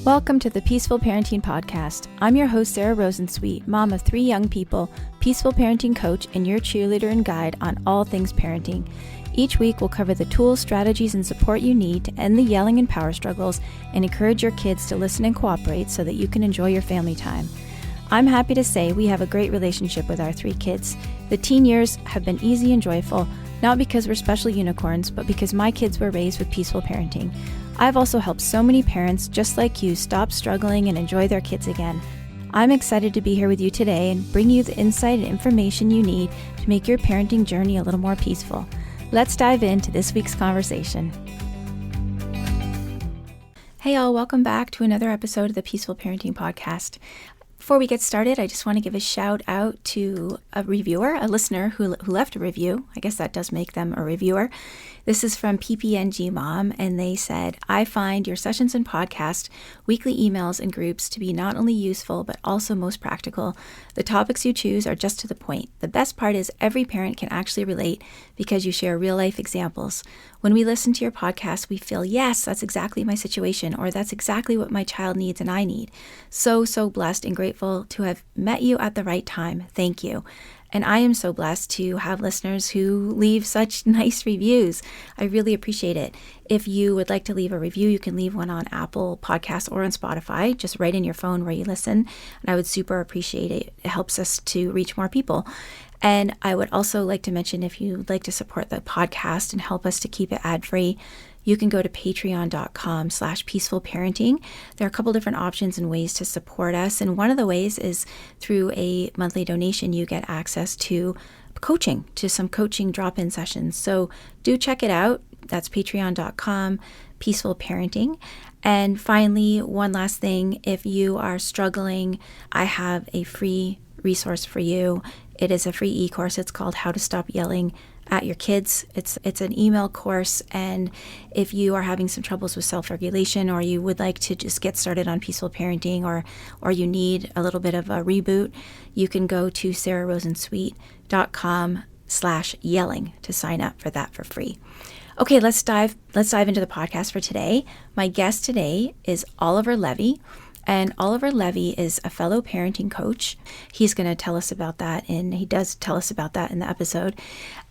Welcome to the Peaceful Parenting Podcast. I'm your host, Sarah Rosensweet, mom of 3 young people, peaceful parenting coach, and your cheerleader and guide on all things parenting. Each week, we'll cover the tools, strategies, and support you need to end the yelling and power struggles and encourage your kids to listen and cooperate so that you can enjoy your family time. I'm happy to say we have a great relationship with our 3 kids. The teen years have been easy and joyful, not because we're special unicorns, but because my kids were raised with peaceful parenting. I've also helped so many parents just like you stop struggling and enjoy their kids again. I'm excited to be here with you today and bring you the insight and information you need to make your parenting journey a little more peaceful. Let's dive into this week's conversation. Hey all, welcome back to another episode of the Peaceful Parenting Podcast. Before we get started, I just want to give a shout out to a reviewer, a listener who left a review. I guess that does make them a reviewer. This is from PPNG Mom, and they said, I find your sessions and podcast, weekly emails, and groups to be not only useful, but also most practical. The topics you choose are just to the point. The best part is every parent can actually relate because you share real-life examples. When we listen to your podcast, we feel, yes, that's exactly my situation, or that's exactly what my child needs and I need. So blessed and grateful to have met you at the right time. Thank you. And I am so blessed to have listeners who leave such nice reviews. I really appreciate it. If you would like to leave a review, you can leave one on Apple Podcasts or on Spotify, just right in your phone where you listen. And I would super appreciate it. It helps us to reach more people. And I would also like to mention, if you'd like to support the podcast and help us to keep it ad-free, you can go to patreon.com/peacefulparenting. There are a couple different options and ways to support us. And one of the ways is through a monthly donation, you get access to coaching, to some coaching drop-in sessions. So do check it out. That's patreon.com/peacefulparenting. And finally, one last thing, if you are struggling, I have a free resource for you. It is a free e-course. It's called How to Stop Yelling at Your Kids. It's an email course, and if you are having some troubles with self-regulation, or you would like to just get started on peaceful parenting, or you need a little bit of a reboot, you can go to sararosensweet.com/yelling to sign up for that for free. Okay, let's dive into the podcast for today. My guest today is Oliver Levy. And Oliver Levy is a fellow parenting coach. He's going to tell us about that, and he does tell us about that in the episode.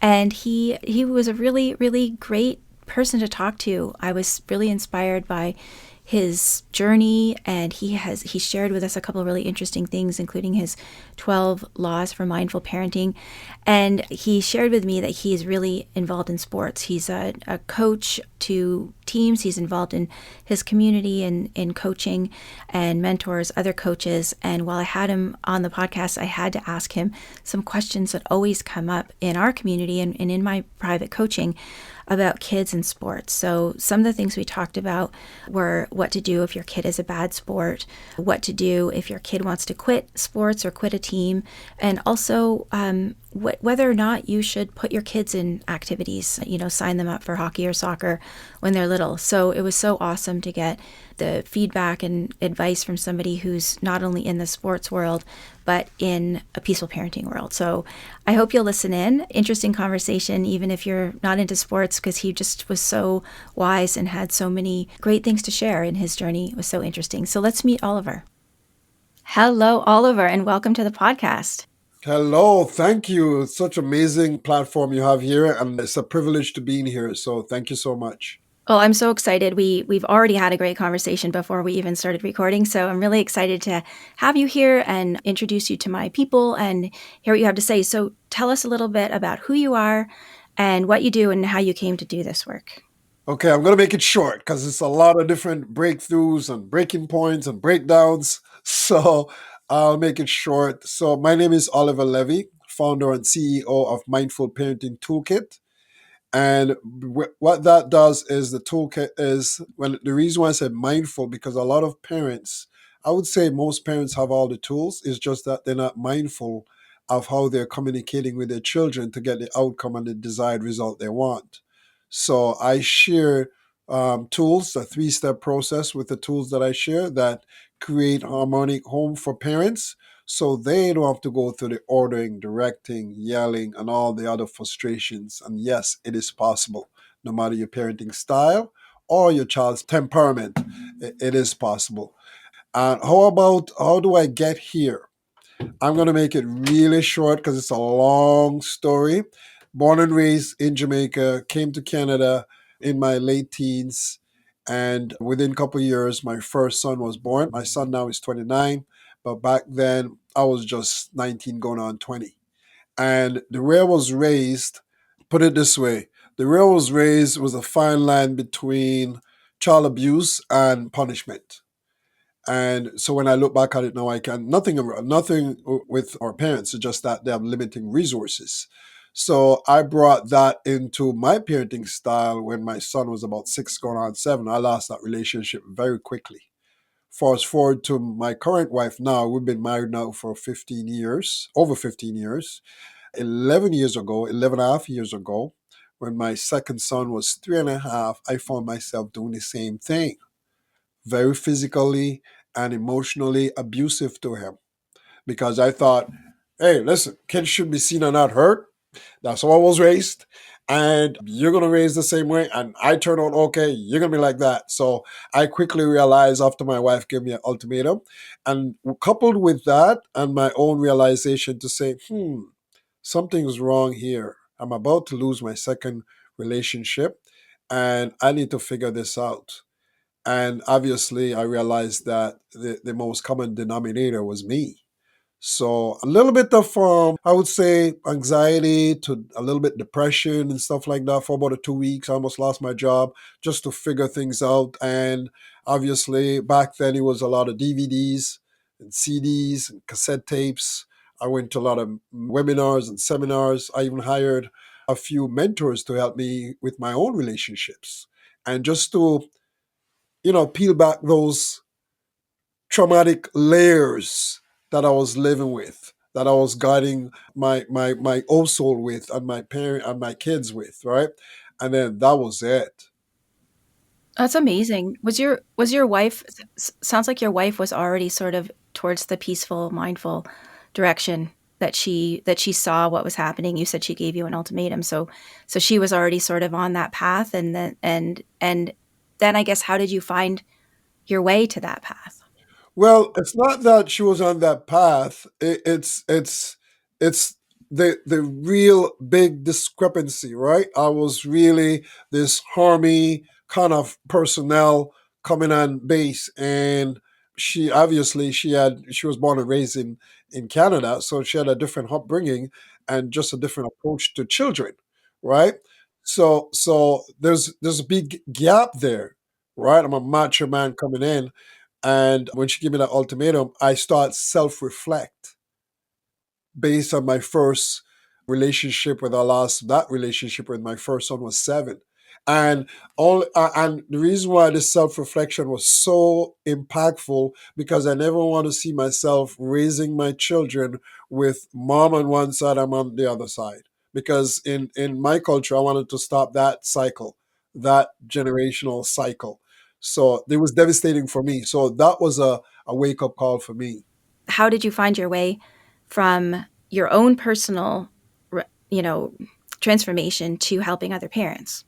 And he was a really, really great person to talk to. I was really inspired by his journey, and he shared with us a couple of really interesting things, including his 12 laws for mindful parenting. And he shared with me that he is really involved in sports. He's a coach to teams. He's involved in his community and in coaching and mentors other coaches. And while I had him on the podcast, I had to ask him some questions that always come up in our community and in my private coaching about kids and sports. So some of the things we talked about were what to do if your kid is a bad sport, what to do if your kid wants to quit sports or quit a team, and also whether or not you should put your kids in activities, sign them up for hockey or soccer when they're little. So it was so awesome to get the feedback and advice from somebody who's not only in the sports world, but in a peaceful parenting world. So I hope you'll listen in. Interesting conversation, even if you're not into sports, because he just was so wise and had so many great things to share in his journey. It was so interesting. So let's meet Oliver. Hello, Oliver, and welcome to the podcast. Hello, thank you. It's such an amazing platform you have here, and it's a privilege to be in here. So thank you so much. Well, I'm so excited. We've already had a great conversation before we even started recording. So I'm really excited to have you here and introduce you to my people and hear what you have to say. So tell us a little bit about who you are and what you do and how you came to do this work. Okay, I'm going to make it short because it's a lot of different breakthroughs and breaking points and breakdowns. So I'll make it short. So my name is Oliver Levy, founder and CEO of Mindful Parenting Toolkit. And what that does is the toolkit is, when the reason why I said mindful, because a lot of parents, I would say most parents have all the tools, it's just that they're not mindful of how they're communicating with their children to get the outcome and the desired result they want. So I share tools, a 3-step process with the tools that I share that create harmonic home for parents, so they don't have to go through the ordering, directing, yelling, and all the other frustrations. And yes, it is possible, no matter your parenting style or your child's temperament. It is possible. And how about how do I get here? I'm going to make it really short because it's a long story. Born and raised in Jamaica, came to Canada in my late teens, and within a couple of years, my first son was born. My son now is 29, but back then I was just 19 going on 20. And the way I was raised, put it this way, the way I was raised was a fine line between child abuse and punishment. And so when I look back at it now, I can nothing with our parents. It's just that they have limiting resources. So I brought that into my parenting style when my son was about 6, going on 7. I lost that relationship very quickly. Fast forward to my current wife now. We've been married now for 15 years, over 15 years. 11 years ago, 11 and a half years ago, when my second son was 3 and a half, I found myself doing the same thing, very physically and emotionally abusive to him because I thought, hey, listen, kids should be seen and not hurt. That's how I was raised. And you're going to raise the same way. And I turn out okay. You're going to be like that. So I quickly realized after my wife gave me an ultimatum. And coupled with that and my own realization to say, something's wrong here. I'm about to lose my second relationship and I need to figure this out. And obviously, I realized that the most common denominator was me. So a little bit of, I would say, anxiety to a little bit depression and stuff like that for about 2 weeks. I almost lost my job just to figure things out. And obviously, back then it was a lot of DVDs and CDs and cassette tapes. I went to a lot of webinars and seminars. I even hired a few mentors to help me with my own relationships and just to peel back those traumatic layers that I was living with, that I was guiding my own soul with, and my parent and my kids with, right? And then that was it. That's amazing. Was your wife sounds like your wife was already sort of towards the peaceful, mindful direction that she saw what was happening. You said she gave you an ultimatum. So she was already sort of on that path and then I guess how did you find your way to that path? Well, it's not that she was on that path. It's the real big discrepancy, right? I was really this harmy kind of personnel coming on base, and she was born and raised in Canada, so she had a different upbringing and just a different approach to children, right? So there's a big gap there, right? I'm a macho man coming in, and when she gave me that ultimatum, I start self-reflect based on my first relationship with I lost that relationship when my first son was 7. And the reason why this self-reflection was so impactful because I never want to see myself raising my children with mom on one side and mom on the other side. Because in my culture, I wanted to stop that cycle, that generational cycle. So it was devastating for me. So that was a wake-up call for me. How did you find your way from your own personal, you know, transformation to helping other parents?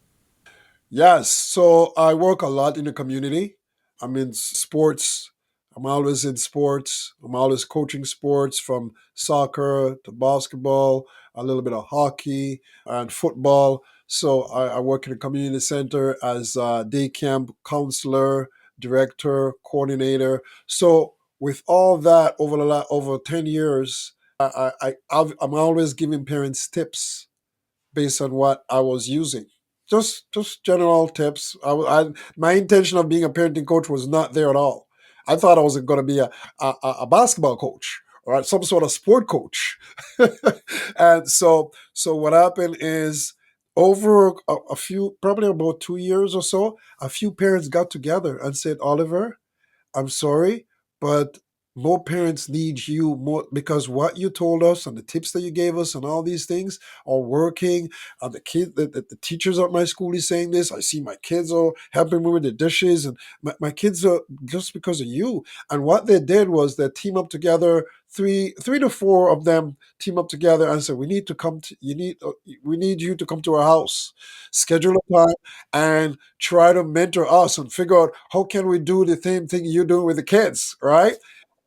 Yes. So I work a lot in the community. I'm in sports. I'm always in sports. I'm always coaching sports from soccer to basketball, a little bit of hockey and football. So I work in a community center as a day camp counselor, director, coordinator. So with all that over 10 years, I'm always giving parents tips based on what I was using. Just general tips. My intention of being a parenting coach was not there at all. I thought I was going to be a basketball coach or some sort of sport coach. And so what happened is over a few, probably about 2 years or so, a few parents got together and said, Oliver, I'm sorry, but More parents need you more because what you told us and the tips that you gave us and all these things are working. The kid, the teachers at my school is saying this. I see my kids are helping me with the dishes, and my kids are just because of you. And what they did was they team up together. Three to four of them team up together and said, "We need to come. We need you to come to our house. Schedule a time and try to mentor us and figure out how can we do the same thing you're doing with the kids, right?"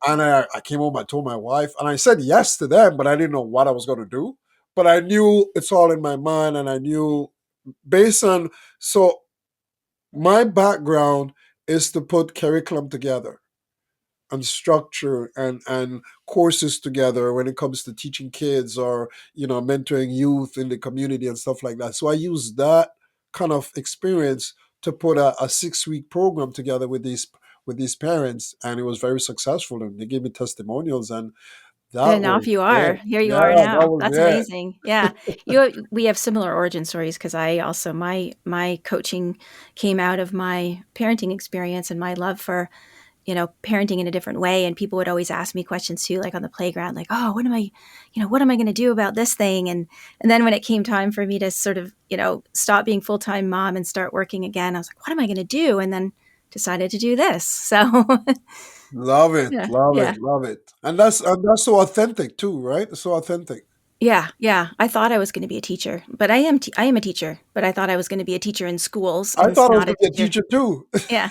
And I came home, I told my wife, and I said yes to them, but I didn't know what I was going to do. But I knew it's all in my mind, and I knew based on, so my background is to put curriculum together and structure and courses together when it comes to teaching kids or mentoring youth in the community and stuff like that. So I use that kind of experience to put a 6 week program together with these parents, and it was very successful, and they gave me testimonials, and that And was off you are. it. Here you Yeah, are that now. was That's it. amazing. Yeah. We have similar origin stories because I also my coaching came out of my parenting experience and my love for, parenting in a different way. And people would always ask me questions too, like on the playground, like, oh, what am I going to do about this thing? And then when it came time for me to sort of, stop being full-time mom and start working again, I was like, what am I going to do? And then decided to do this. So Love it, yeah, love yeah. it, love it. And that's so authentic too, right? So authentic. Yeah, yeah. I thought I was going to be a teacher, but I am a teacher, but I thought I was going to be a teacher in schools I and thought I was not a going to be a teacher. teacher too. Yeah.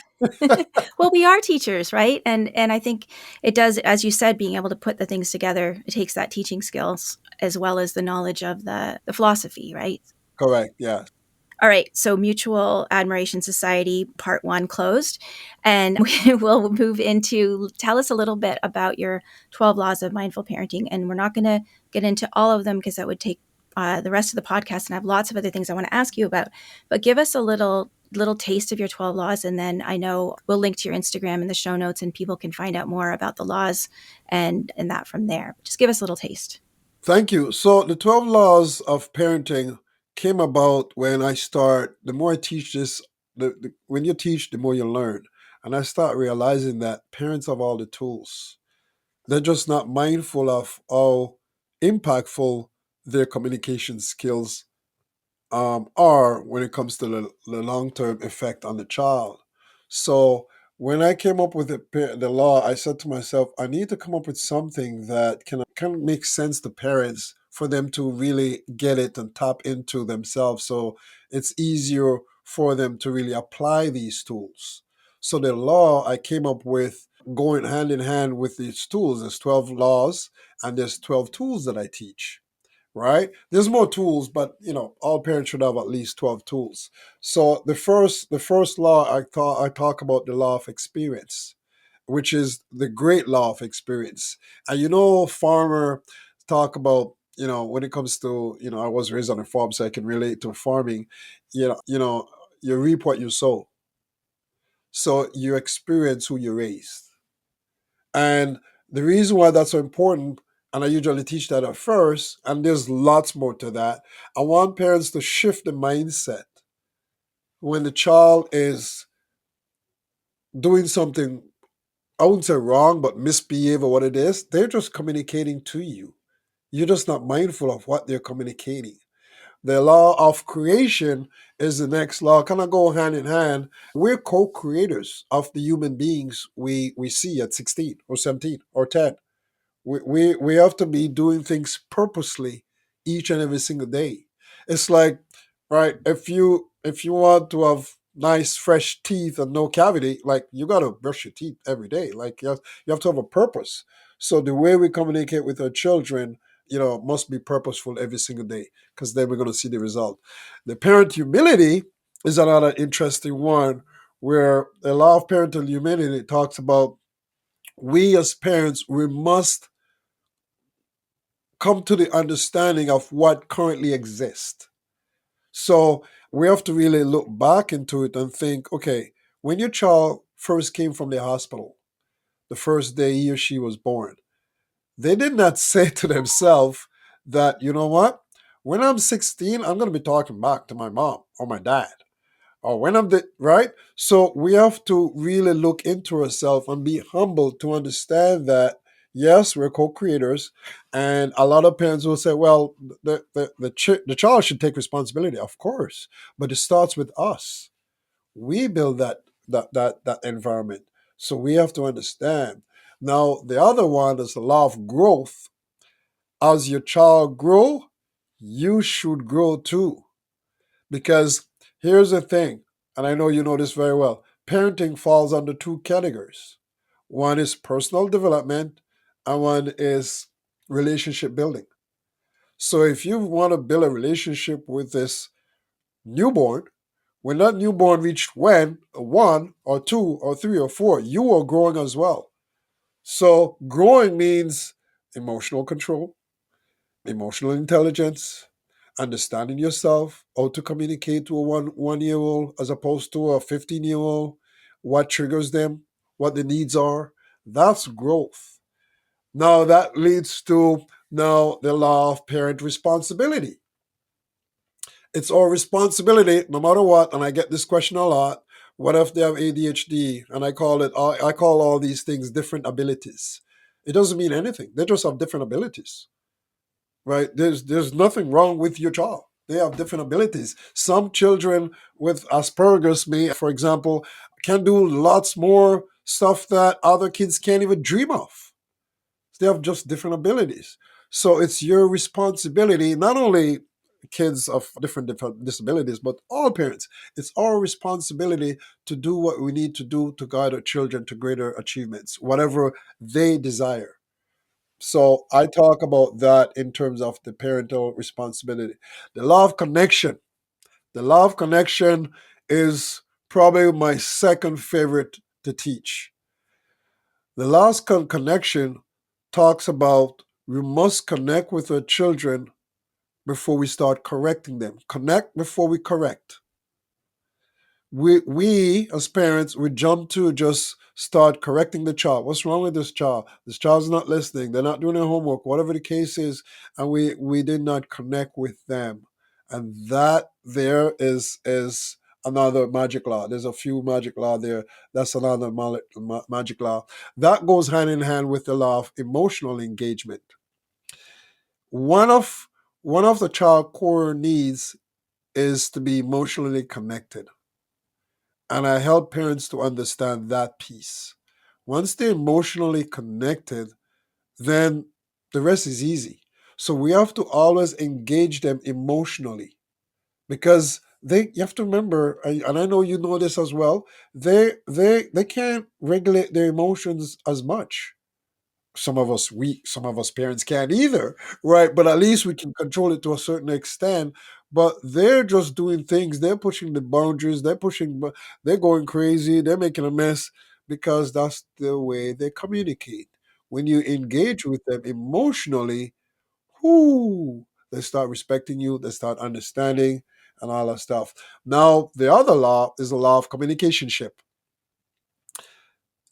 Well, we are teachers, right? And I think it does, as you said, being able to put the things together, it takes that teaching skills as well as the knowledge of the philosophy, right? Correct. Yeah. All right, so Mutual Admiration Society Part 1 closed, and we will move into tell us a little bit about your 12 laws of mindful parenting. And we're not going to get into all of them because that would take the rest of the podcast, and I have lots of other things I want to ask you about. But give us a little taste of your 12 laws, and then I know we'll link to your Instagram in the show notes, and people can find out more about the laws and that from there. Just give us a little taste. Thank you. So the 12 laws of parenting came about when the more I teach this, when you teach, the more you learn. And I start realizing that parents have all the tools. They're just not mindful of how impactful their communication skills are when it comes to the long term effect on the child. So when I came up with the law, I said to myself, I need to come up with something that can make sense to parents for them to really get it and tap into themselves. So it's easier for them to really apply these tools. So the law I came up with going hand in hand with these tools. There's 12 laws and there's 12 tools that I teach, right? There's more tools, but all parents should have at least 12 tools. So the first law I talk about the law of experience, which is the great law of experience. And farmer talk about, when it comes to, I was raised on a farm, so I can relate to farming. You reap what you sow. So you experience who you raised. And the reason why that's so important, and I usually teach that at first, and there's lots more to that, I want parents to shift the mindset when the child is doing something, I wouldn't say wrong, but misbehave or what it is, they're just communicating to you. You're just not mindful of what they're communicating. The law of creation is the next law, kind of go hand in hand. We're co-creators of the human beings we see at 16 or 17 or 10. We have to be doing things purposely each and every single day. It's like, right, if you want to have nice fresh teeth and no cavity, like you gotta brush your teeth every day. Like you have to have a purpose. So the way we communicate with our children, must be purposeful every single day, because then we're gonna see the result. The parent humility is another interesting one, where the law of parental humility talks about we as parents, we must come to the understanding of what currently exists. So we have to really look back into it and think, okay, when your child first came from the hospital, the first day he or she was born, they did not say to themselves that, you know what, when I'm 16, I'm going to be talking back to my mom or my dad. or when I'm the right. So we have to really look into ourselves and be humble to understand that yes, we're co-creators, and a lot of parents will say, "Well, the child should take responsibility." Of course, but it starts with us. We build that environment, so we have to understand. Now, the other one is the law of growth. As your child grow, you should grow too. Because here's the thing, and I know you know this very well, parenting falls under two categories. One is personal development, and one is relationship building. So if you want to build a relationship with this newborn, when that newborn reached when, one or two or three or four, you are growing as well. So growing means emotional control, emotional intelligence, understanding yourself, how to communicate to a one year old as opposed to a 15-year old, what triggers them, what the needs are. That's growth. Now that leads to now the law of parent responsibility. It's our responsibility, no matter what, and I get this question a lot. What if they have ADHD? And I call all these things different abilities. It doesn't mean anything. They just have different abilities, right? There's nothing wrong with your child. They have different abilities. Some children with Asperger's may, for example, can do lots more stuff that other kids can't even dream of. They have just different abilities. So it's your responsibility, not only kids of different disabilities, but all parents. It's our responsibility to do what we need to do to guide our children to greater achievements, whatever they desire. So I talk about that in terms of the parental responsibility. The law of connection. The law of connection is probably my second favorite to teach. The law of connection talks about we must connect with our children before we start correcting them. Connect before we correct. We as parents we jump to just start correcting the child. What's wrong with this child? This child's not listening. They're not doing their homework, whatever the case is, and we did not connect with them. And that there is another magic law. There's a few magic law there. That's another magic law that goes hand in hand with the law of emotional engagement. One of one of the child core needs is to be emotionally connected. And I help parents to understand that piece. Once they're emotionally connected, then the rest is easy. So we have to always engage them emotionally because they you have to remember, and I know you know this as well, they can't regulate their emotions as much. Some of us parents can't either, right? But at least we can control it to a certain extent. But they're just doing things, they're pushing the boundaries, they're going crazy, they're making a mess because that's the way they communicate. When you engage with them emotionally, whoo, they start respecting you, they start understanding and all that stuff. Now the other law is the law of communication ship,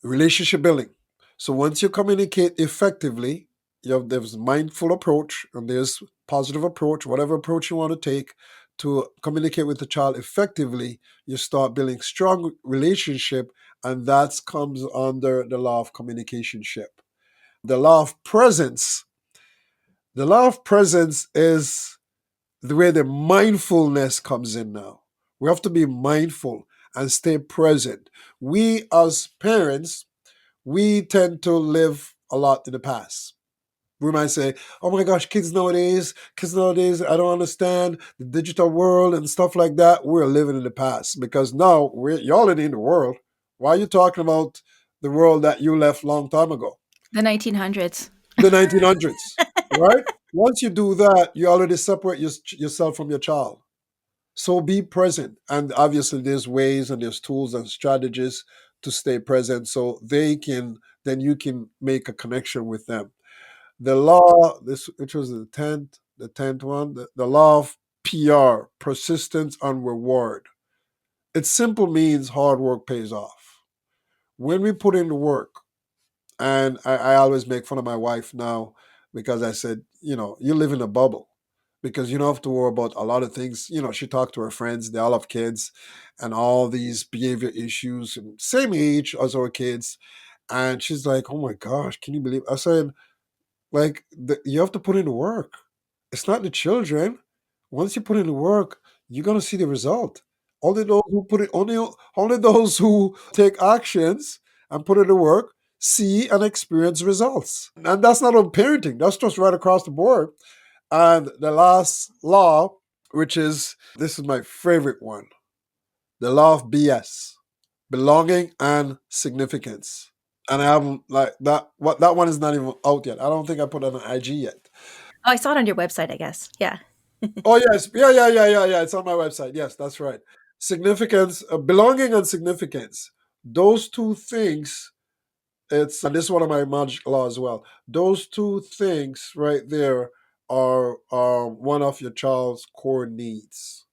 relationship building. So once you communicate effectively, there's mindful approach and there's positive approach, whatever approach you want to take to communicate with the child effectively, you start building strong relationship, and that comes under the law of communication ship. The law of presence. The law of presence is the way the mindfulness comes in now. We have to be mindful and stay present. We as parents, we tend to live a lot in the past. We might say, oh my gosh, kids nowadays, I don't understand the digital world and stuff like that. We're living in the past because now you're already in the world. Why are you talking about the world that you left long time ago? The 1900s. The 1900s, right? Once you do that, you already separate yourself from your child. So be present. And obviously, there's ways and there's tools and strategies to stay present so then you can make a connection with them. The law, this which was the tenth one, the law of PR, persistence and reward. It simple means hard work pays off. When we put in the work, and I always make fun of my wife now because I said, you live in a bubble. because you don't have to worry about a lot of things. She talked to her friends, they all have kids and all these behavior issues, and same age as our kids. And she's like, oh my gosh, can you believe? I said, like, you have to put in the work. It's not the children. Once you put in the work, you're gonna see the result. Only those who take actions and put in the work see and experience results. And that's not on parenting. That's just right across the board. And the last law, which is this is my favorite one, the law of BS, belonging and significance. And I haven't like that. What that one is not even out yet. I don't think I put it on IG yet. Oh, I saw it on your website, I guess. Yeah. Oh yes, yeah, yeah, yeah, yeah, yeah. It's on my website. Yes, that's right. Significance, belonging, and significance. Those two things. It's and this is one of my magic law as well. Those two things right there are one of your child's core needs.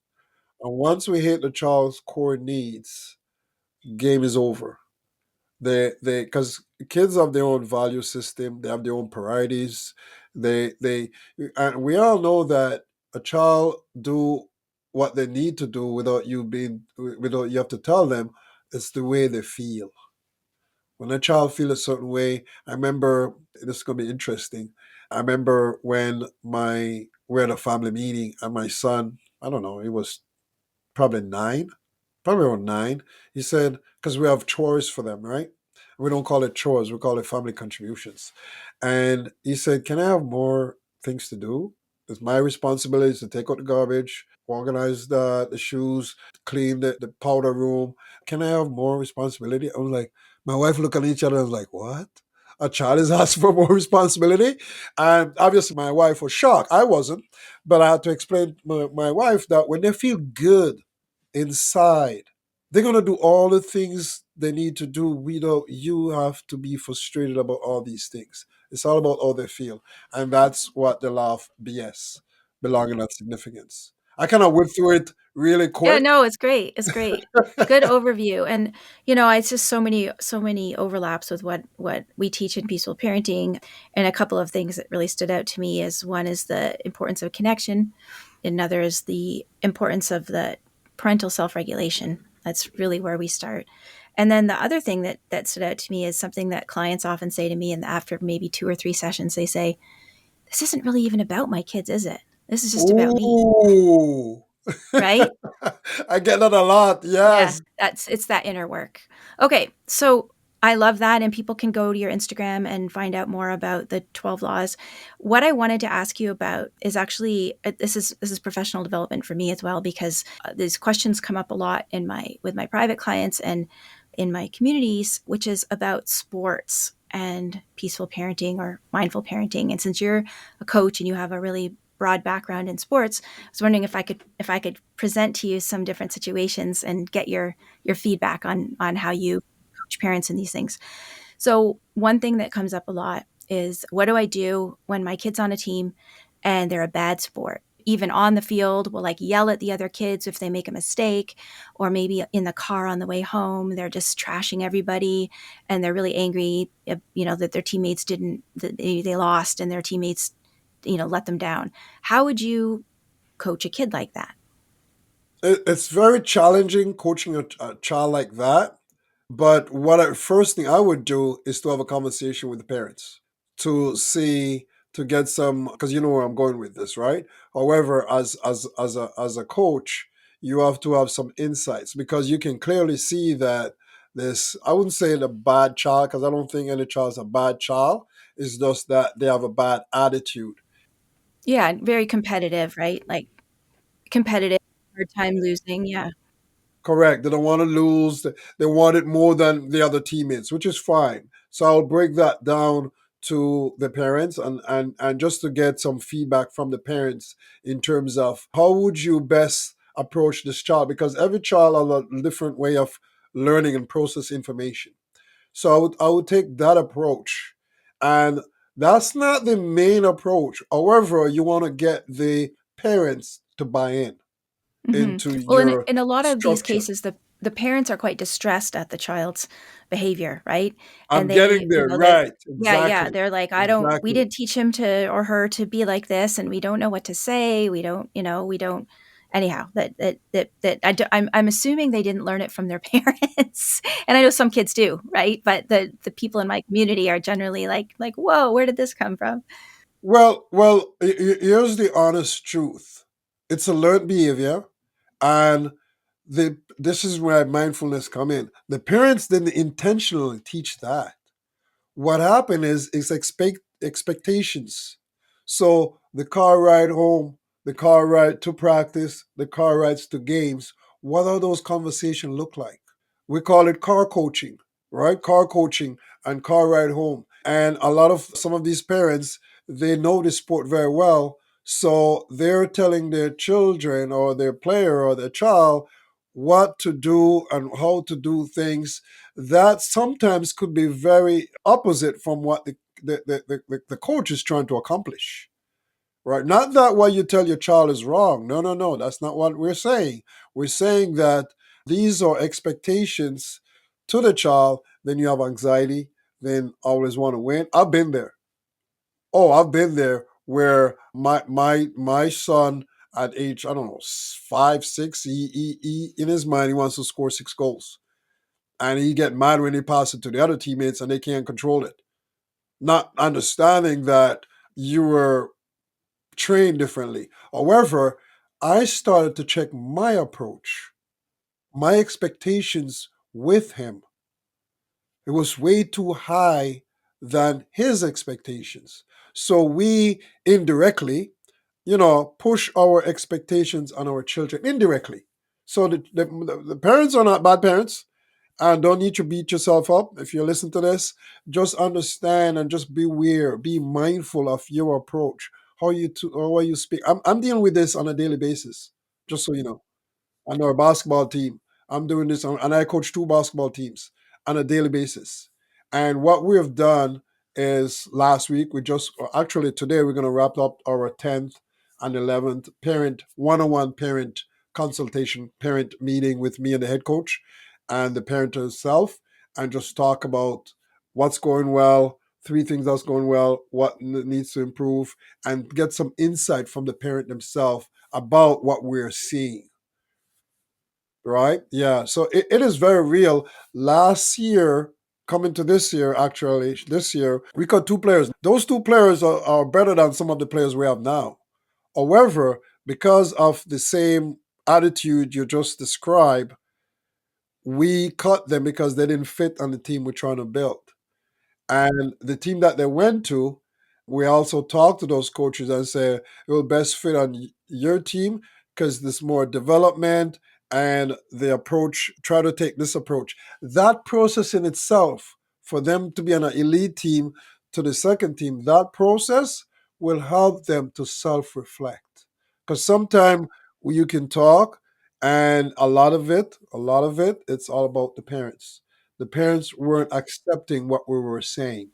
And once we hit the child's core needs, game is over. They because kids have their own value system, they have their own priorities. They and we all know that a child do what they need to do without you have to tell them. It's the way they feel. When a child feel a certain way, I remember this is gonna be interesting. I remember when my we're at a family meeting and my son, I don't know, he was probably 9, probably around 9. He said, because we have chores for them, right? We don't call it chores, we call it family contributions. And he said, can I have more things to do? It's my responsibility to take out the garbage, organize the shoes, clean the powder room. Can I have more responsibility? I was like, my wife looked at each other and was like, what? A child is asking for more responsibility? And obviously, my wife was shocked. I wasn't. But I had to explain to my wife that when they feel good inside, they're going to do all the things they need to do without you have to be frustrated about all these things. It's all about how they feel. And that's what they love BS, belonging and significance. I kind of went through it really Yeah, quick. no, it's great. It's great. Good overview. And it's just so many overlaps with what we teach in peaceful parenting. And a couple of things that really stood out to me is one is the importance of connection. Another is the importance of the parental self-regulation. That's really where we start. And then the other thing that stood out to me is something that clients often say to me, and after maybe 2 or 3 sessions, they say, "This isn't really even about my kids, is it? This is just about me." Ooh. Right? I get that a lot. Yeah, Yes. it's that inner work. Okay, so I love that, and people can go to your Instagram and find out more about the 12 laws. What I wanted to ask you about is actually this is professional development for me as well, because these questions come up a lot in my with my private clients and in my communities, which is about sports and peaceful parenting or mindful parenting. And since you're a coach and you have a really broad background in sports, I was wondering if I could present to you some different situations and get your feedback on how you coach parents in these things. So one thing that comes up a lot is, what do I do when my kid's on a team and they're a bad sport? Even on the field, will like yell at the other kids if they make a mistake, or maybe in the car on the way home, they're just trashing everybody and they're really angry, that their teammates didn't, that they lost and their teammates, let them down. How would you coach a kid like that? It's very challenging coaching a child like that. But first thing I would do is to have a conversation with the parents to see to get some because you know where I'm going with this, right? However, as a coach, you have to have some insights because you can clearly see that this I wouldn't say the bad child because I don't think any child is a bad child. It's just that they have a bad attitude. Yeah, very competitive, right? Like competitive, hard time losing. Yeah. Correct. They don't want to lose. They want it more than the other teammates, which is fine. So I'll break that down to the parents and just to get some feedback from the parents in terms of how would you best approach this child because every child has a different way of learning and process information. So I would take that approach. And that's not the main approach. However, you want to get the parents to buy in Hmm. into Well, in your in a lot of these structure. cases, the parents are quite distressed at the child's behavior, right? I'm And getting there. Right. yeah, Exactly. they're like, we Exactly. didn't teach him to or her to be like this, and we don't know what to say. We don't, we don't. Anyhow, I'm assuming they didn't learn it from their parents, and I know some kids do, right? But the people in my community are generally like, whoa, where did this come from? Well, here's the honest truth. It's a learned behavior, and this is where mindfulness come in. The parents didn't intentionally teach that. What happened is expectations. So the car ride home, the car ride to practice, the car rides to games. What are those conversations look like? We call it car coaching, right? Car coaching and car ride home. And a lot of some of these parents, they know the sport very well. So they're telling their children or their player or their child what to do and how to do things that sometimes could be very opposite from what the coach is trying to accomplish. Right. Not that what you tell your child is wrong. No, no, no. That's not what we're saying. We're saying that these are expectations to the child. Then you have anxiety, then always want to win. I've been there. Oh, I've been there where my son at age, I don't know, 5, 6, he in his mind he wants to score 6 goals. And he get mad when he pass it to the other teammates and they can't control it. Not understanding that you were trained differently. However, I started to check my approach, my expectations with him. It was way too high than his expectations. So we indirectly, push our expectations on our children indirectly. So the parents are not bad parents and don't need to beat yourself up if you listen to this. Just understand and just beware, be mindful of your approach, how you speak. I'm dealing with this on a daily basis, just so you know. I know a basketball team. I'm doing this, and I coach 2 basketball teams on a daily basis. And what we have done is last week, actually today, we're going to wrap up our 10th and 11th parent one on one parent consultation, parent meeting with me and the head coach and the parent herself, and just talk about what's going well, 3 things that's going well, what needs to improve, and get some insight from the parent themselves about what we're seeing. Right? Yeah. So it is very real. Last year, coming to this year, actually, this year, we got 2 players. Those 2 players are better than some of the players we have now. However, because of the same attitude you just described, we cut them because they didn't fit on the team we're trying to build. And the team that they went to, we also talked to those coaches and say it will best fit on your team because there's more development and the approach, try to take this approach. That process in itself, for them to be on an elite team to the second team, that process will help them to self reflect. Because sometimes you can talk, and it's all about the parents. The parents weren't accepting what we were saying.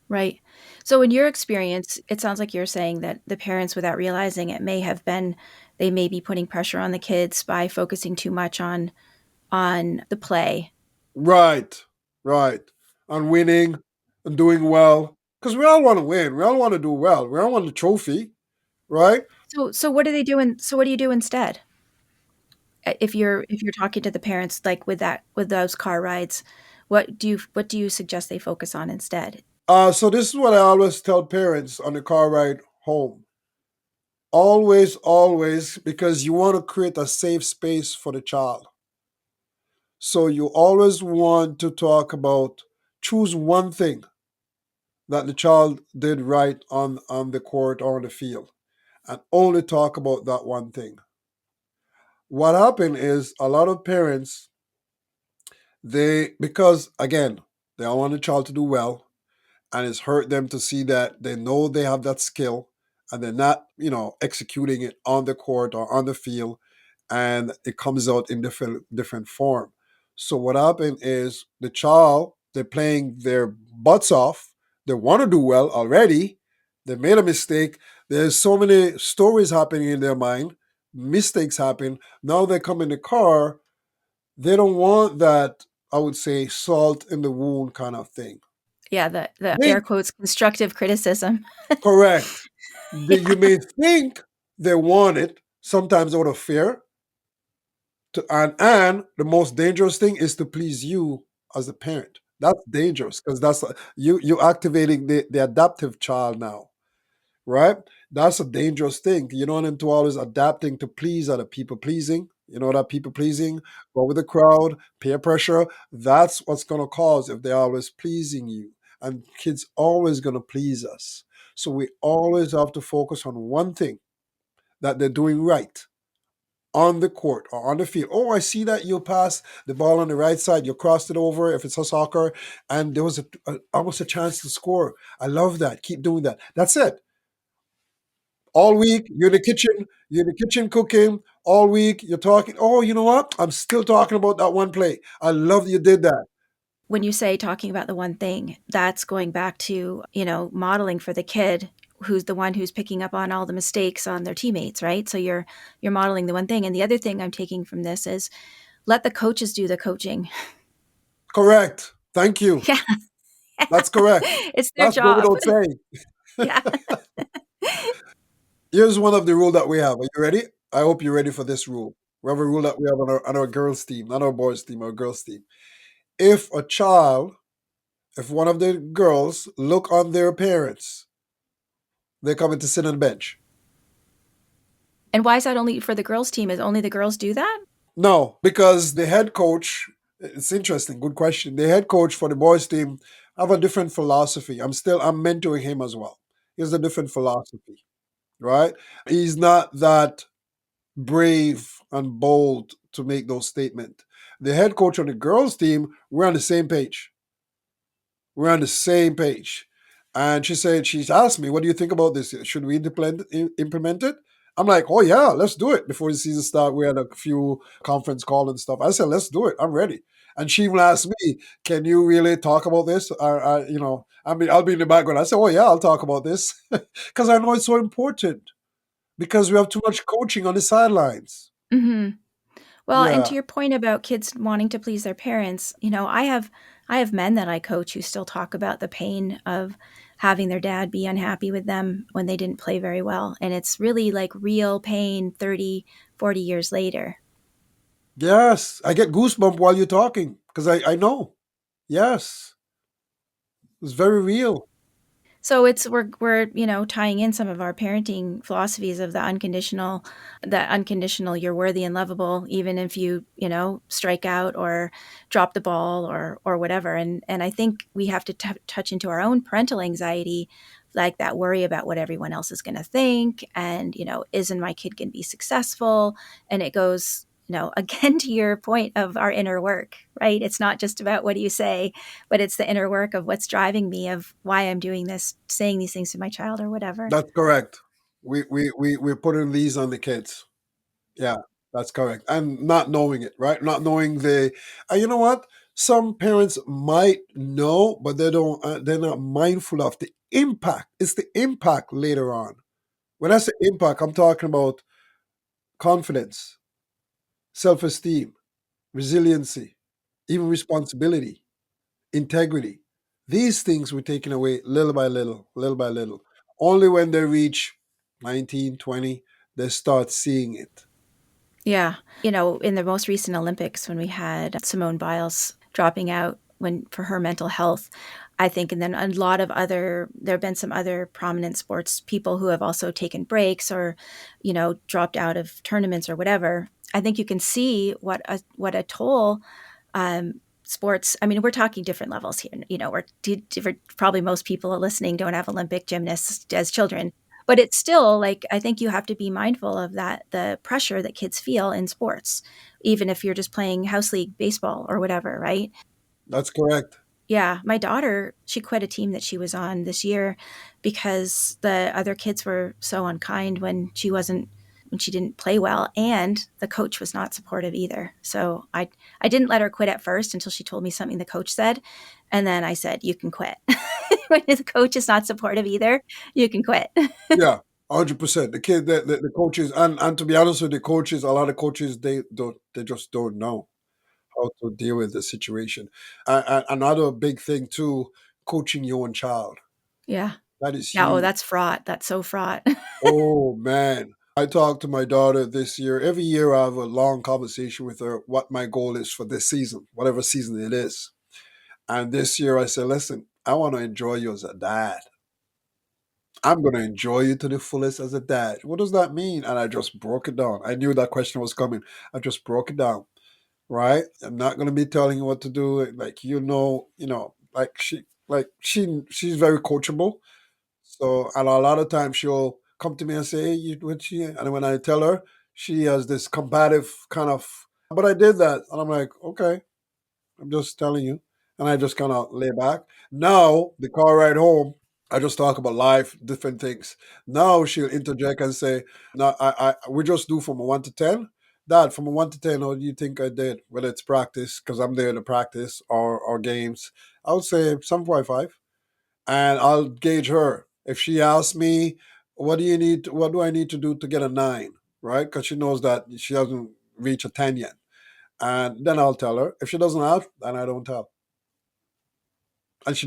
Right. So in your experience, it sounds like you're saying that the parents, without realizing it, they may be putting pressure on the kids by focusing too much on the play. Right, right. And winning and doing well. Because we all want to win. We all want to do well. We all want the trophy, right? So what are they doing? So what do you do instead? If you're talking to the parents like with those car rides, what do you suggest they focus on instead? So this is what I always tell parents on the car ride home. Always, always, because you want to create a safe space for the child. So you always want to talk about, choose one thing that the child did right on the court or on the field and only talk about that one thing. What happened is a lot of parents, because again, they all want the child to do well, and it's hurt them to see that they know they have that skill and they're not, executing it on the court or on the field, and it comes out in different form. So what happened is the child, they're playing their butts off. They want to do well already. They made a mistake. There's so many stories happening in their mind. Mistakes happen. Now they come in the car They don't want that, I would say, salt in the wound kind of thing. Yeah, the air Think quotes constructive criticism. correct. Yeah. You may think they want it sometimes out of fear, and the most dangerous thing is to please you as a parent. That's dangerous because that's you activating the adaptive child now, right? That's a dangerous thing. You don't want them to always adapting to please other people pleasing. You know that people pleasing, go with the crowd, peer pressure. That's what's gonna cause if they're always pleasing you. And kids always gonna please us. So we always have to focus on one thing that they're doing right on the court or on the field. Oh, I see that you passed the ball on the right side. You crossed it over if it's a soccer, and there was almost a chance to score. I love that. Keep doing that. That's it. All week you're in the kitchen cooking. All week you're talking. Oh, you know what? I'm still talking about that one play. I love that you did that. When you say talking about the one thing, that's going back to, modeling for the kid who's the one who's picking up on all the mistakes on their teammates, right? So you're modeling the one thing. And the other thing I'm taking from this is let the coaches do the coaching. Correct. Thank you. Yeah. That's correct. It's their That's go job. without saying. Yeah. Here's one of the rule that we have. Are you ready? I hope you're ready for this rule. We have a rule that we have on our girls' team, not our boys' team, our girls' team. If a child, if one of the girls look on their parents, they're coming to sit on the bench. And why is that only for the girls team? Is only the girls do that? No, because the head coach, it's interesting, good question. The head coach for the boys team have a different philosophy. I'm mentoring him as well. He has a different philosophy, right? He's not that brave and bold to make those statements. The head coach on the girls team, we're on the same page. We're on the same page. And she's asked me, what do you think about this? Should we implement it? I'm like, oh yeah, let's do it. Before the season start, we had a few conference call and stuff. I said, let's do it. I'm ready. And she even asked me, can you really talk about this? I mean, I'll be in the background. I said, oh yeah, I'll talk about this. Because I know it's so important. Because we have too much coaching on the sidelines. Hmm. Well, and to Yeah. your point about kids wanting to please their parents, I have men that I coach who still talk about the pain of having their dad be unhappy with them when they didn't play very well. And it's really like real pain 30, 40 years later. Yes. I get goosebumps while you're talking. Because I know. Yes. It's very real. So we're tying in some of our parenting philosophies of the unconditional you're worthy and lovable even if you strike out or drop the ball or whatever. And I think we have to touch into our own parental anxiety, like that worry about what everyone else is going to think, and isn't my kid going to be successful? And it goes again to your point of our inner work, right? It's not just about what do you say, but it's the inner work of what's driving me, of why I'm doing this, saying these things to my child or whatever. That's correct. We're putting these on the kids. Yeah, that's correct. And not knowing it, right? Not knowing you know what? Some parents might know, but they don't. They're not mindful of the impact. It's the impact later on. When I say impact, I'm talking about confidence, self-esteem, resiliency, even responsibility, integrity. These things were taken away little by little, little by little. Only when they reach 19, 20, they start seeing it. Yeah. In the most recent Olympics, when we had Simone Biles dropping out when for her mental health, I think, and then there have been some other prominent sports people who have also taken breaks or, dropped out of tournaments or whatever. I think you can see what a toll sports. I mean, we're talking different levels here. We're different. Probably most people listening don't have Olympic gymnasts as children, but it's still like I think you have to be mindful of that, the pressure that kids feel in sports, even if you're just playing house league baseball or whatever, right? That's correct. Yeah, my daughter, she quit a team that she was on this year because the other kids were so unkind when she didn't play well, and the coach was not supportive either. So I didn't let her quit at first until she told me something the coach said, and then I said, "You can quit." When the coach is not supportive either, you can quit. Yeah, 100%. The kid, the coaches, and to be honest with the coaches, a lot of coaches they just don't know how to deal with the situation. Another big thing too, coaching your own child. Yeah. That is Yeah, oh, huge. that's fraught. That's so fraught. Oh man. I talked to my daughter this year. Every year I have a long conversation with her what my goal is for this season, whatever season it is. And this year I said, listen, I want to enjoy you as a dad. I'm going to enjoy you to the fullest as a dad. What does that mean? And I just broke it down. I knew that question was coming. I just broke it down, right? I'm not going to be telling you what to do. Like, she's very coachable. So, and a lot of times she'll come to me and say, hey, and when I tell her, she has this combative kind of, but I did that. And I'm like, okay, I'm just telling you. And I just kind of lay back. Now, the car ride home, I just talk about life, different things. Now she'll interject and say, "No, we just do from a 1 to 10. Dad, from a 1 to 10, how do you think I did? Whether it's practice, because I'm there to practice, or games, I would say 7.5, and I'll gauge her. If she asks me, "What do you need? What do I need to do to get a 9?" Right? Because she knows that she hasn't reached a 10 yet, and then I'll tell her. If she doesn't ask, then I don't tell. And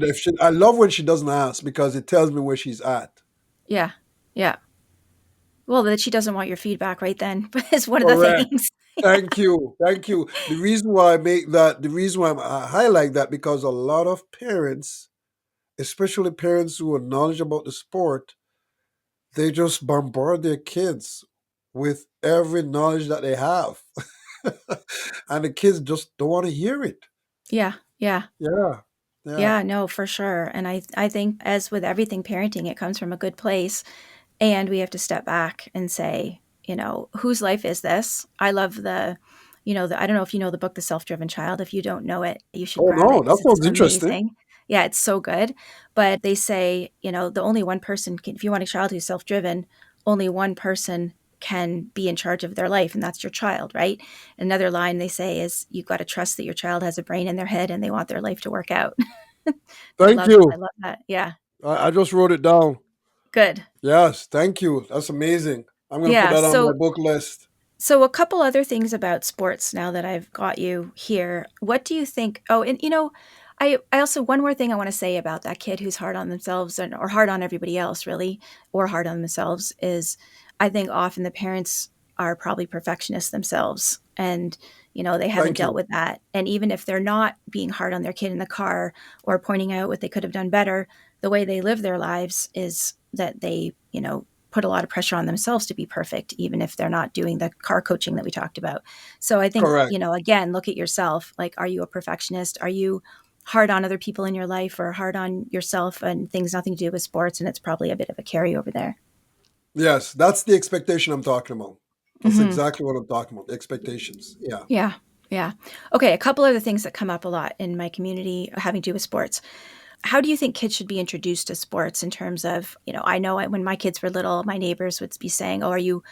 I love when she doesn't ask because it tells me where she's at. Yeah. Yeah. Well, that she doesn't want your feedback right then is one of the Correct. things. Thank you. Thank you. The reason why I highlight that, because a lot of parents, especially parents who are knowledgeable about the sport, they just bombard their kids with every knowledge that they have. And the kids just don't want to hear it. Yeah. Yeah. Yeah. Yeah. Yeah, no, for sure. And I think as with everything parenting, it comes from a good place. And we have to step back and say, whose life is this? I love I don't know if you know the book, The Self-Driven Child. If you don't know it, you should Oh grab no, it that because it's sounds interesting. amazing. Yeah, it's so good. But they say, the only one person can, if you want a child who's self-driven, only one person can be in charge of their life, and that's your child, right? Another line they say is, you've got to trust that your child has a brain in their head and they want their life to work out. I Thank love I you. love that. Yeah. I just wrote it down. Good. Yes, thank you. That's amazing. I'm going to put Yeah. that on my So book list. So, a couple other things about sports now that I've got you here. What do you think? Oh, and I also, one more thing I want to say about that kid who's hard on themselves or hard on everybody else, really, or hard on themselves is I think often the parents are probably perfectionists themselves. And, they haven't Thank dealt you. with that. And even if they're not being hard on their kid in the car or pointing out what they could have done better, the way they live their lives is that they, put a lot of pressure on themselves to be perfect, even if they're not doing the car coaching that we talked about. So I think, Correct. again, look at yourself. Like, are you a perfectionist? Are you hard on other people in your life or hard on yourself and things nothing to do with sports? And it's probably a bit of a carryover there. Yes, that's the expectation I'm talking about. That's Hmm. exactly what I'm talking about. Expectations. Yeah. Yeah. Yeah. Okay. A couple other things that come up a lot in my community having to do with sports. How do you think kids should be introduced to sports in terms of, I know when my kids were little, my neighbors would be saying, "Oh, are you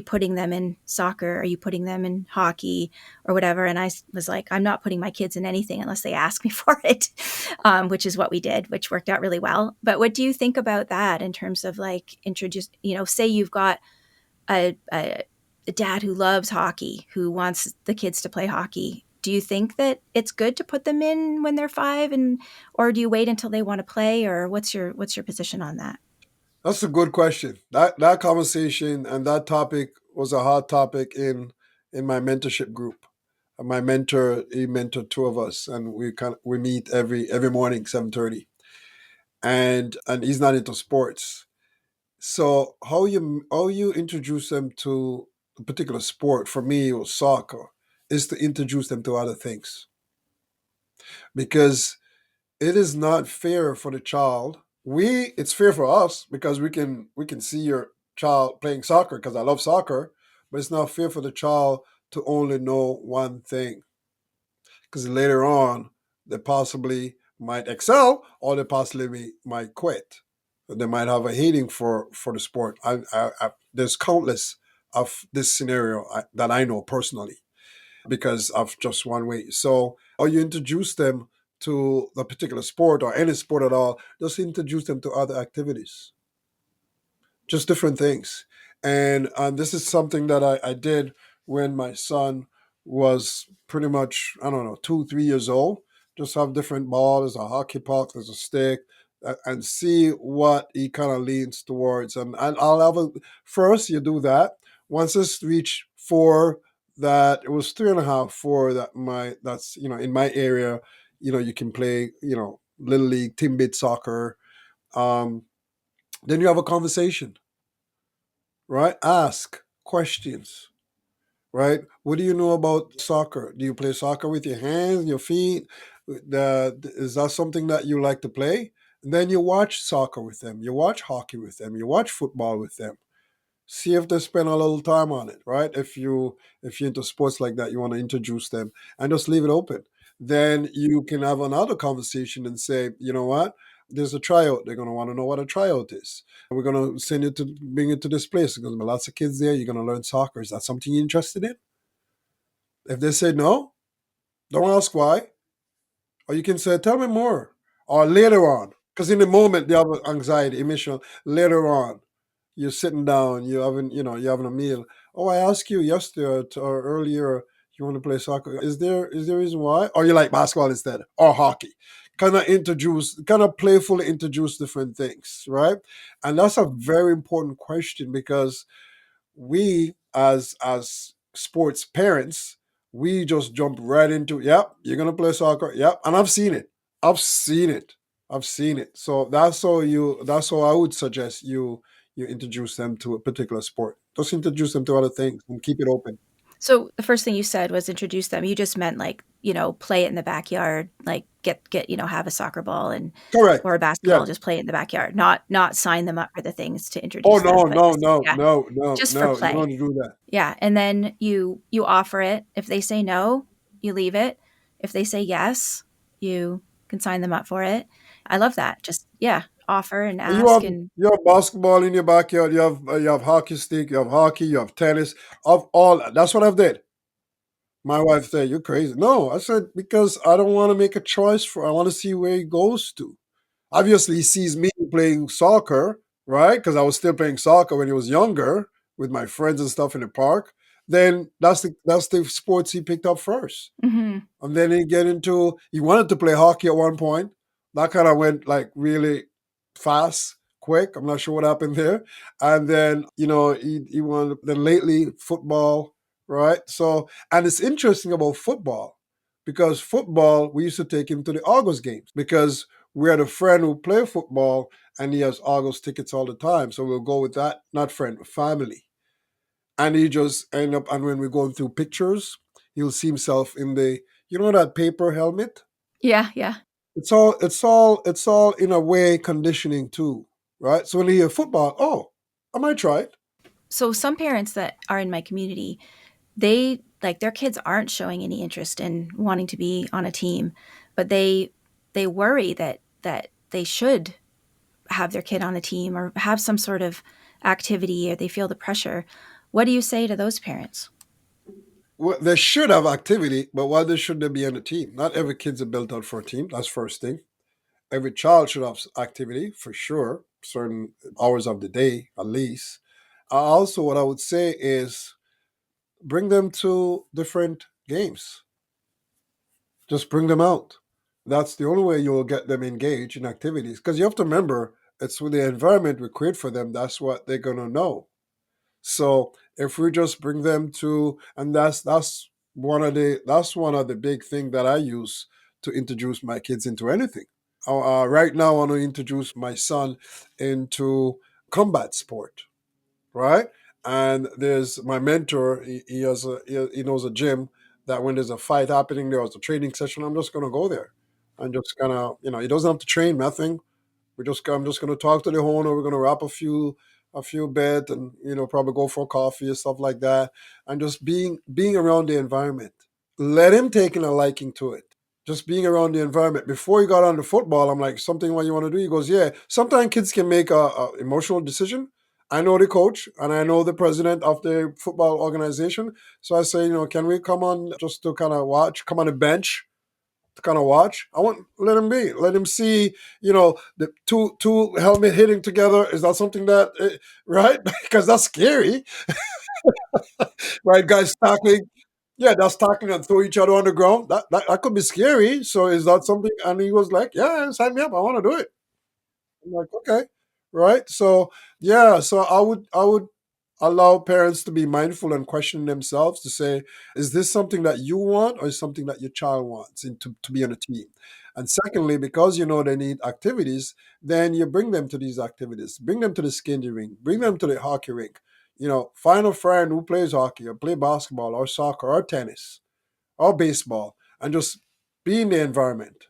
putting them in soccer? Are you putting them in hockey or whatever?" And I was like, "I'm not putting my kids in anything unless they ask me for it," which is what we did, which worked out really well. But what do you think about that in terms of like introduce, say you've got a dad who loves hockey, who wants the kids to play hockey. Do you think that it's good to put them in when they're 5, and or do you wait until they want to play, or what's your position on that? That's a good question. That conversation and that topic was a hot topic in my mentorship group. My mentor, he mentored two of us, and we meet every morning 7:30. And he's not into sports. So how you introduce them to a particular sport, for me it was soccer, is to introduce them to other things, because it is not fair for the child. It's fair for us because we can see your child playing soccer because I love soccer, but it's not fair for the child to only know one thing, because later on they possibly might excel or they possibly might quit. They might have a hating for the sport. There's countless of this scenario that I know personally because of just one way. So, or you introduce them to the particular sport or any sport at all, just introduce them to other activities, just different things. And this is something that I did when my son was pretty much, I don't know, 2, 3 years old. Just have different balls, a hockey puck, there's a stick, and see what he kind of leans towards. And I'll have a first you do that. Once it's reached four, that it was 3.5, four, that's in my area, you can play, little league, team bit soccer. Um, then you have a conversation, right? Ask questions, right? What do you know about soccer? Do you play soccer with your hands, your feet? Is that something that you like to play? And then you watch soccer with them, you watch hockey with them, you watch football with them. See if they spend a little time on it, right? If you're into sports like that, you want to introduce them and just leave it open. Then you can have another conversation and say, you know what? There's a tryout. They're going to want to know what a tryout is. We're going to bring it to this place. There's going to be lots of kids there. You're going to learn soccer. Is that something you're interested in? If they say no, don't ask why. Or you can say, tell me more. Or later on. Because in the moment, they have anxiety, emotional. Later on, you're sitting down, you're having a meal. Oh, I asked you yesterday or earlier, you want to play soccer. Is there a reason why? Or you like basketball instead? Or hockey? Kind of playfully introduce different things, right? And that's a very important question because we as sports parents, we just jump right into, yep, you're gonna play soccer, yep. And I've seen it. I've seen it. I've seen it. So that's how I would suggest you introduce them to a particular sport. Just introduce them to other things and keep it open. So the first thing you said was introduce them. You just meant like, play it in the backyard, like get, have a soccer ball and or Correct. a basketball, Yeah. just play it in the backyard. Not sign them up for the things to Oh introduce them, no, but no, just no, yeah, no, no, just for no. You don't play. want to do that. Yeah, and then you offer it. If they say no, you leave it. If they say yes, you can sign them up for it. I love that. Just yeah, offer and And you have ask and you have basketball in your backyard. You have hockey stick. You have hockey. You have tennis. Of all, that's what I've did. My wife said, "You're crazy." No, I said because I don't want to make a choice for. I want to see where he goes to. Obviously, he sees me playing soccer, right? Because I was still playing soccer when he was younger with my friends and stuff in the park. Then that's the sports he picked up first. mhm. And then he wanted to play hockey at one point. That kind of went like really fast, quick. I'm not sure what happened there. And then, he wanted, then lately football, right? So, and it's interesting about football because football, we used to take him to the August games because we had a friend who played football and he has August tickets all the time. So we'll go with that, not friend, family. And he just end up, and when we're going through pictures, he'll see himself in that paper helmet. Yeah, yeah. It's all in a way conditioning too, right? So when you hear football, oh, I might try it. So some parents that are in my community, they like their kids aren't showing any interest in wanting to be on a team, but they worry that they should have their kid on a team or have some sort of activity or they feel the pressure. What do you say to those parents? Well, they should have activity, but why should they be on a team? Not every kid's built out for a team. That's first thing. Every child should have activity for sure, certain hours of the day at least. Also, what I would say is bring them to different games. Just bring them out. That's the only way you'll get them engaged in activities. Because you have to remember, it's with the environment we create for them, that's what they're gonna know. So if we just bring them to, and that's one of the big thing that I use to introduce my kids into anything. Right now, I want to introduce my son into combat sport, right? And there's my mentor. He knows a gym that when there's a fight happening, there's a training session. I'm just gonna go there and just kind of, he doesn't have to train nothing. I'm just gonna talk to the owner. We're gonna wrap a few bit and probably go for coffee or stuff like that. And just being around the environment. Let him taking a liking to it. Just being around the environment. Before he got on the football, I'm like, something what you want to do? He goes, yeah. Sometimes kids can make a emotional decision. I know the coach and I know the president of the football organization. So I say, can we come on just to kind of watch, come on the bench to kind of watch? Let him be. Let him see, the two helmet hitting together. Is that something that, right? Because that's scary, right? Guys tackling. Yeah, that's tackling and throw each other on the ground. That could be scary. So is that something? And he was like, "Yeah, sign me up. I want to do it." I'm like, okay, right. So yeah, so I would allow parents to be mindful and question themselves to say, is this something that you want or is something that your child wants to be on a team? And secondly, because you know they need activities, then you bring them to these activities, bring them to the skating rink, bring them to the hockey rink. Find a friend who plays hockey or play basketball or soccer or tennis or baseball and just be in the environment.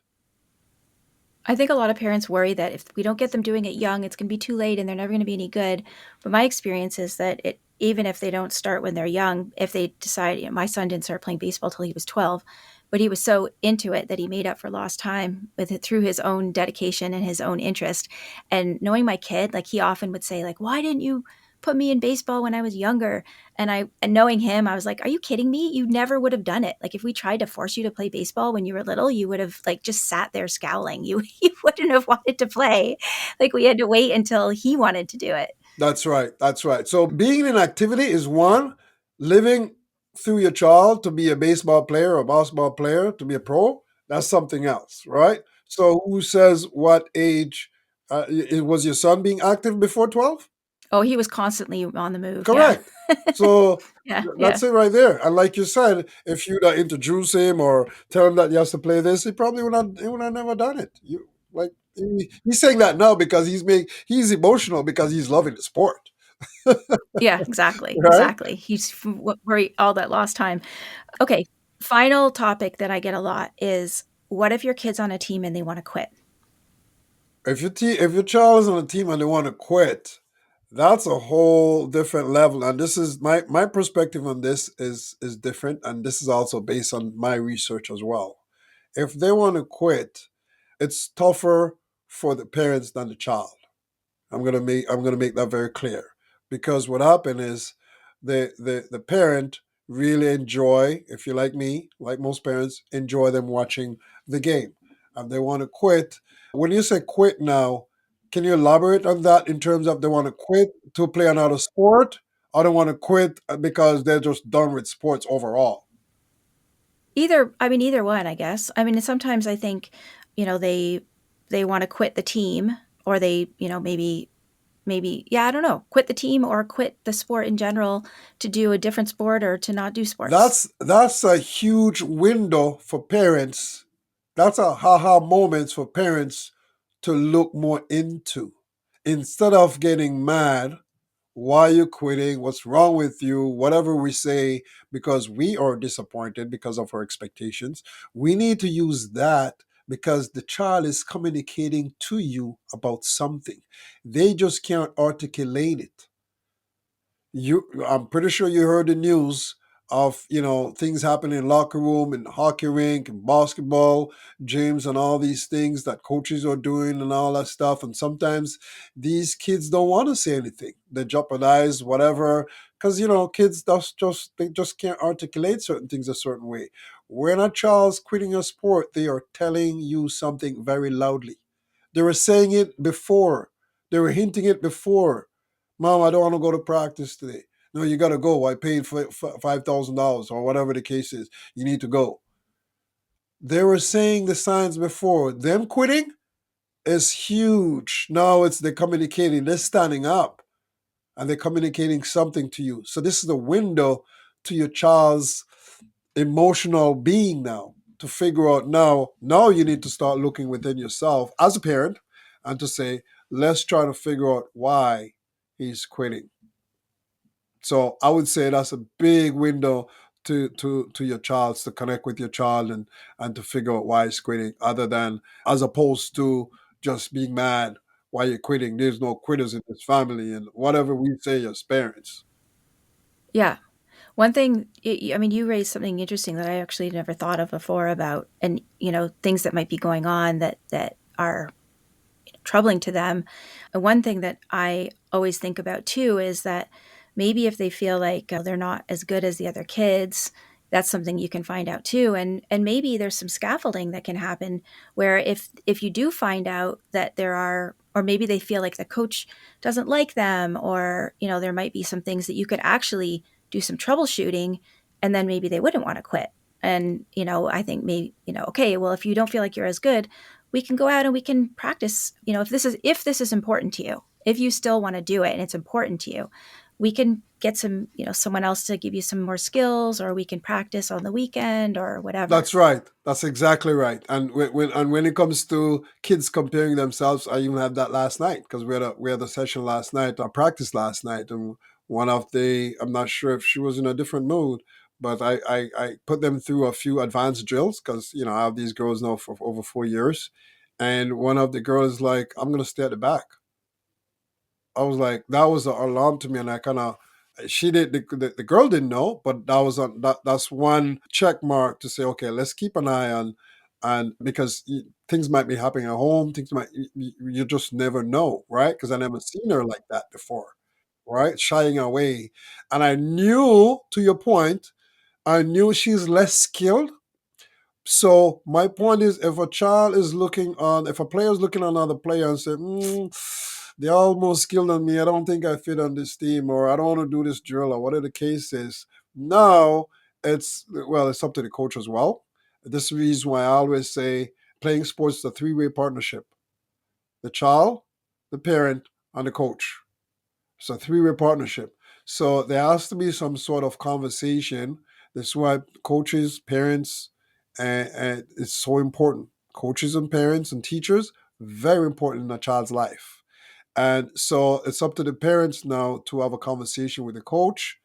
I think a lot of parents worry that if we don't get them doing it young, it's going to be too late and they're never going to be any good. But my experience is that even if they don't start when they're young, if they decide, my son didn't start playing baseball till he was 12, but he was so into it that he made up for lost time with it through his own dedication and his own interest. And knowing my kid, like he often would say, like, why didn't you put me in baseball when I was younger? And knowing him, I was like, are you kidding me? You never would have done it. Like if we tried to force you to play baseball when you were little, you would have like just sat there scowling. You wouldn't have wanted to play. Like we had to wait until he wanted to do it. That's right. That's right. So being in activity is one. Living through your child to be a baseball player or basketball player to be a pro, that's something else, right? So who says what age? Was your son being active before 12? Oh, he was constantly on the move. Yeah. Correct. So Yeah. Yeah. that's it right there. And like you said, if you'd introduce him or tell him that he has to play this, he would have never done it. He's saying that now because he's emotional because he's loving the sport. Yeah, exactly. Right? Exactly. He's worried all that lost time. Okay. Final topic that I get a lot is what if your kid's on a team and they want to quit? If your child is on a team and they want to quit, that's a whole different level. And this is my perspective on this is different, and this is also based on my research as well. If they want to quit, it's tougher for the parents than the child. I'm gonna make that very clear because what happened is the parent really enjoy, if you like me, like most parents, enjoy them watching the game, and they want to quit. When you say quit now, can you elaborate on that in terms of they want to quit to play another sport, or they want to quit because they're just done with sports overall? Either one, I guess. I mean, sometimes I think, they want to quit the team or they, maybe, yeah, I don't know, quit the team or quit the sport in general to do a different sport or to not do sports. That's a huge window for parents. That's a haha moments for parents to look more into. Instead of getting mad, why are you quitting? What's wrong with you? Whatever we say, because we are disappointed because of our expectations, we need to use that because the child is communicating to you about something. They just can't articulate it. I'm pretty sure you heard the news of things happening in locker room and hockey rink and basketball gyms and all these things that coaches are doing and all that stuff, and sometimes these kids don't want to say anything. They jeopardize whatever because kids they just can't articulate certain things a certain way. When a child's quitting a sport, they are telling you something very loudly. They were saying it before. They were hinting it before. Mom, I don't want to go to practice today. No, you got to go. I paid for $5,000 or whatever the case is. You need to go. They were saying the signs before. Them quitting is huge. Now they're communicating. They're standing up and they're communicating something to you. So this is the window to your child's emotional being now to figure out now you need to start looking within yourself as a parent and to say, let's try to figure out why he's quitting. So I would say that's a big window to your child, to connect with your child and to figure out why he's quitting, other than as opposed to just being mad why you're quitting. There's no quitters in this family and whatever we say as parents. Yeah. One thing, I mean, you raised something interesting that I actually never thought of before about, and things that might be going on that are troubling to them. And one thing that I always think about too is that maybe if they feel like they're not as good as the other kids, that's something you can find out too. And maybe there's some scaffolding that can happen where if you do find out that there are, or maybe they feel like the coach doesn't like them, or there might be some things that you could actually do some troubleshooting and then maybe they wouldn't want to quit. And, I think maybe, okay, well, if you don't feel like you're as good, we can go out and we can practice. If this is important to you, if you still want to do it and it's important to you, we can get someone else to give you some more skills, or we can practice on the weekend or whatever. That's right. That's exactly right. And when it comes to kids comparing themselves, I even had that last night because we had a session last night, a practice last night, and one of the I'm not sure if she was in a different mood, but I put them through a few advanced drills because I have these girls now for over 4 years, and one of the girls like, I'm gonna stay at the back. I was like, that was an alarm to me, and I kind of, she did, the girl didn't know, but that's one check mark to say, okay, let's keep an eye on, and because things might be happening at home, things might, you just never know, right? Because I never seen her like that before, right? Shying away, and I knew, to your point, I knew she's less skilled. So my point is, if a player is looking on another player and say, they're almost skilled on me, I don't think I fit on this team, or I don't want to do this drill, or whatever the case is. Now it's up to the coach as well. This is the reason why I always say playing sports is a three-way partnership: the child, the parent, and the coach. It's a three-way partnership. So there has to be some sort of conversation. That's why coaches, parents, and it's so important. Coaches and parents and teachers, very important in a child's life. And so it's up to the parents now to have a conversation with the coach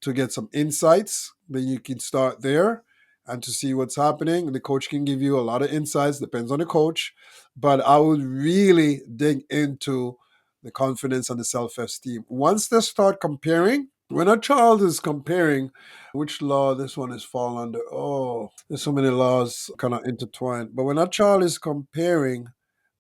to get some insights. Then you can start there and to see what's happening. The coach can give you a lot of insights, depends on the coach. But I would really dig into the confidence and the self esteem. Once they start comparing, when a child is comparing, which law this one is fall under? Oh, there's so many laws kind of intertwined. But when a child is comparing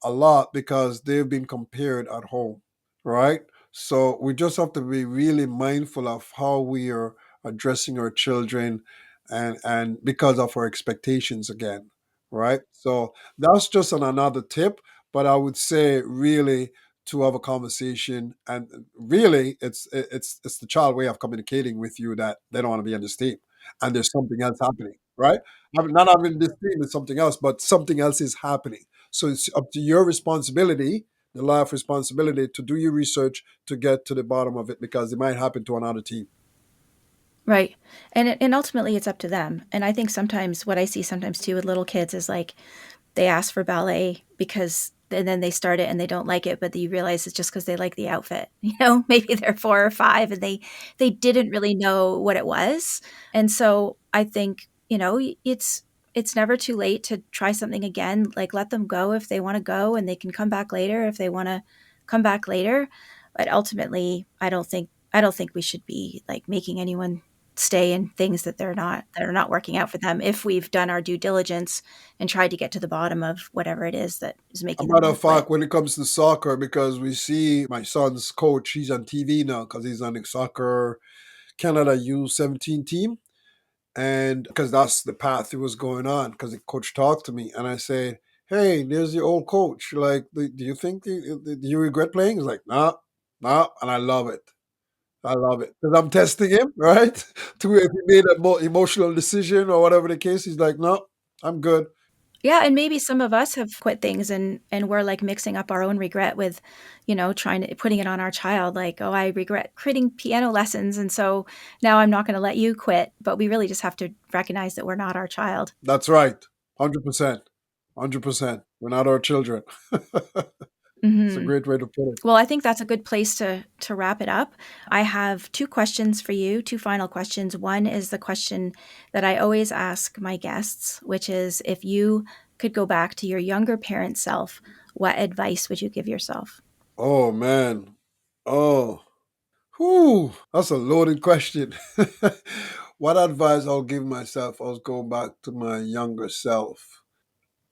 a lot because they've been compared at home, right? So we just have to be really mindful of how we are addressing our children, and because of our expectations again, right? So that's just another tip, but I would say really to have a conversation, and really it's the child way of communicating with you that they don't want to be on this team and there's something else happening, right? Not having this team is something else, but something else is happening. So it's up to your responsibility, the life responsibility, to do your research to get to the bottom of it because it might happen to another team. Right. And ultimately it's up to them. And I think sometimes what I see sometimes too with little kids is like they ask for ballet because and then they start it and they don't like it, but you realize it's just because they like the outfit. Maybe they're 4 or 5 and they didn't really know what it was. And so I think, it's never too late to try something again. Like let them go if they want to go, and they can come back later if they want to come back later. But ultimately, I don't think we should be like making anyone stay in things that are not working out for them if we've done our due diligence and tried to get to the bottom of whatever it is that is A making them matter want of to quit. fact, when it comes to soccer, because we see my son's coach, he's on TV now because he's on the soccer Canada U17 team. And because that's the path it was going on, because the coach talked to me and I said, hey, there's your old coach. Like, do you think, do you regret playing? He's like, nah, nah. And I love it. I love it because I'm testing him, right? To if he made a more emotional decision or whatever the case, he's like, no, I'm good. Yeah, and maybe some of us have quit things and we're like mixing up our own regret with, trying to putting it on our child like, "Oh, I regret quitting piano lessons and so now I'm not going to let you quit." But we really just have to recognize that we're not our child. That's right. 100%. 100%. We're not our children. It's a Mhm. great way to put it. Well, I think that's a good place to wrap it up. I have two questions for you, two final questions. One is the question that I always ask my guests, which is if you could go back to your younger parent self, what advice would you give yourself? Oh, man. Oh, whew, that's a loaded question. What advice I'll give myself, I was going back to my younger self,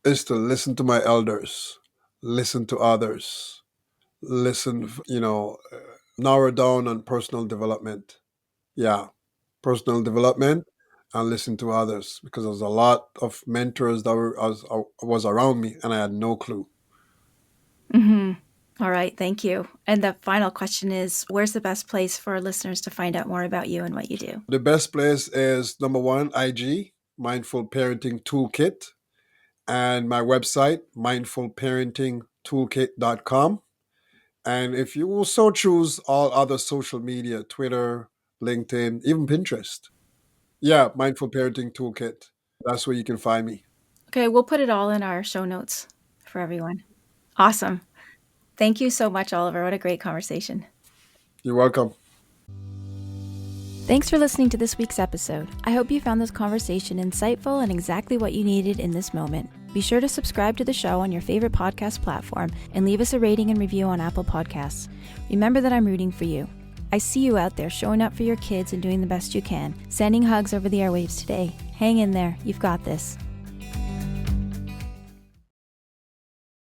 is to listen to my elders, listen to others, listen, narrow down on personal development. Yeah, personal development and listen to others because there's a lot of mentors that was around me and I had no clue. Mhm. All right. Thank you. And the final question is, where's the best place for our listeners to find out more about you and what you do? The best place is number one, IG, Mindful Parenting Toolkit, and my website, mindfulparentingtoolkit.com. And if you will so choose, all other social media, Twitter, LinkedIn, even Pinterest. Yeah, Mindful Parenting Toolkit. That's where you can find me. Okay. We'll put it all in our show notes for everyone. Awesome. Thank you so much, Oliver. What a great conversation. You're welcome. Thanks for listening to this week's episode. I hope you found this conversation insightful and exactly what you needed in this moment. Be sure to subscribe to the show on your favorite podcast platform and leave us a rating and review on Apple Podcasts. Remember that I'm rooting for you. I see you out there showing up for your kids and doing the best you can. Sending hugs over the airwaves today. Hang in there. You've got this.